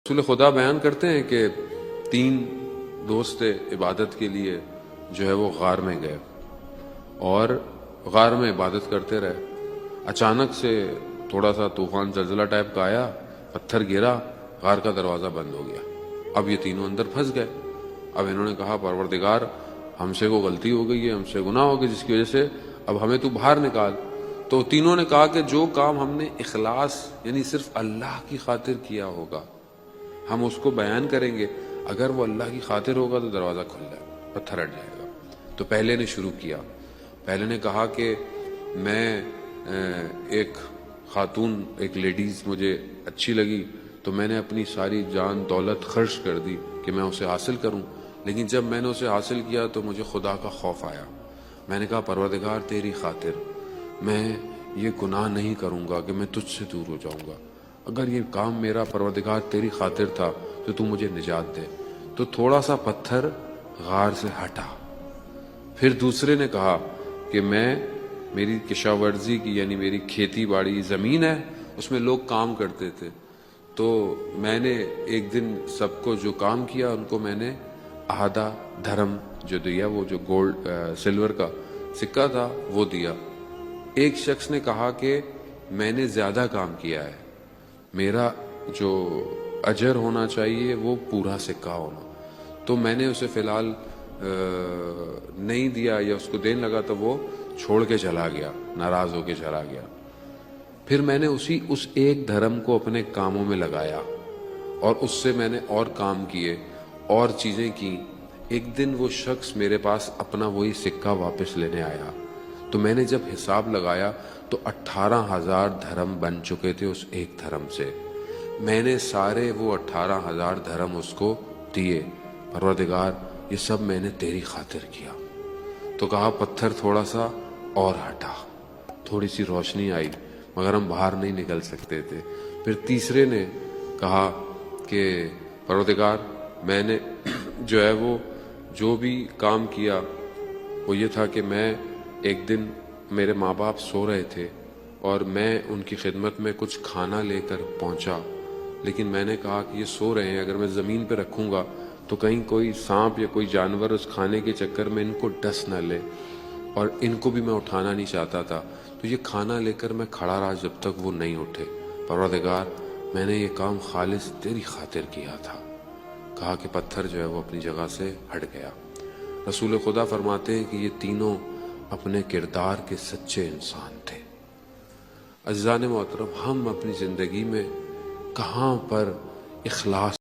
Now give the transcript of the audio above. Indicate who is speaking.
Speaker 1: رسول خدا بیان کرتے ہیں کہ 3 دوست عبادت کے لیے جو ہے وہ غار میں گئے اور غار میں عبادت کرتے رہے. اچانک سے تھوڑا سا طوفان زلزلہ ٹائپ کا آیا، پتھر گرا، غار کا دروازہ بند ہو گیا. اب یہ تینوں اندر پھنس گئے. اب انہوں نے کہا پروردگار ہم سے کو غلطی ہو گئی ہے، ہم سے گناہ ہو گیا جس کی وجہ سے اب ہمیں تو باہر نکال. تو تینوں نے کہا کہ جو کام ہم نے اخلاص یعنی صرف اللہ کی خاطر کیا ہوگا ہم اس کو بیان کریں گے. اگر وہ اللہ کی خاطر ہوگا تو دروازہ کھل جائے گا، پتھر ہٹ جائے گا. تو پہلے نے شروع کیا. پہلے نے کہا کہ میں ایک خاتون، ایک لیڈیز مجھے اچھی لگی تو میں نے اپنی ساری جان دولت خرچ کر دی کہ میں اسے حاصل کروں. لیکن جب میں نے اسے حاصل کیا تو مجھے خدا کا خوف آیا. میں نے کہا پروردگار تیری خاطر میں یہ گناہ نہیں کروں گا کہ میں تجھ سے دور ہو جاؤں گا. اگر یہ کام میرا پروردگار تیری خاطر تھا تو تو مجھے نجات دے. تو تھوڑا سا پتھر غار سے ہٹا. پھر دوسرے نے کہا کہ میری کشاورزی کی یعنی میری کھیتی باڑی زمین ہے، اس میں لوگ کام کرتے تھے. تو میں نے ایک دن سب کو جو کام کیا ان کو میں نے آدھا دھرم جو دیا، وہ جو گولڈ سلور کا سکہ تھا وہ دیا. ایک شخص نے کہا کہ میں نے زیادہ کام کیا ہے، میرا جو اجر ہونا چاہیے وہ پورا سکہ ہونا. تو میں نے اسے فی الحال نہیں دیا یا اس کو دینے لگا تو وہ چھوڑ کے چلا گیا، ناراض ہو کے چلا گیا. پھر میں نے اس ایک دھرم کو اپنے کاموں میں لگایا اور اس سے میں نے اور کام کیے اور چیزیں کی. ایک دن وہ شخص میرے پاس اپنا وہی سکہ واپس لینے آیا. تو میں نے جب حساب لگایا تو 18,000 دھرم بن چکے تھے اس ایک دھرم سے. میں نے سارے وہ 18,000 دھرم اس کو دیے. پروردگار یہ سب میں نے تیری خاطر کیا. تو کہا پتھر تھوڑا سا اور ہٹا. تھوڑی سی روشنی آئی مگر ہم باہر نہیں نکل سکتے تھے. پھر تیسرے نے کہا کہ پروردگار میں نے جو ہے وہ جو بھی کام کیا وہ یہ تھا کہ میں ایک دن میرے ماں باپ سو رہے تھے اور میں ان کی خدمت میں کچھ کھانا لے کر پہنچا. لیکن میں نے کہا کہ یہ سو رہے ہیں، اگر میں زمین پہ رکھوں گا تو کہیں کوئی سانپ یا کوئی جانور اس کھانے کے چکر میں ان کو ڈس نہ لے، اور ان کو بھی میں اٹھانا نہیں چاہتا تھا. تو یہ کھانا لے کر میں کھڑا رہا جب تک وہ نہیں اٹھے. پروردگار میں نے یہ کام خالص تیری خاطر کیا تھا. کہا کہ پتھر جو ہے وہ اپنی جگہ سے ہٹ گیا. رسول خدا فرماتے ہیں کہ یہ تینوں اپنے کردار کے سچے انسان تھے. عزیزان محترم، ہم اپنی زندگی میں کہاں پر اخلاص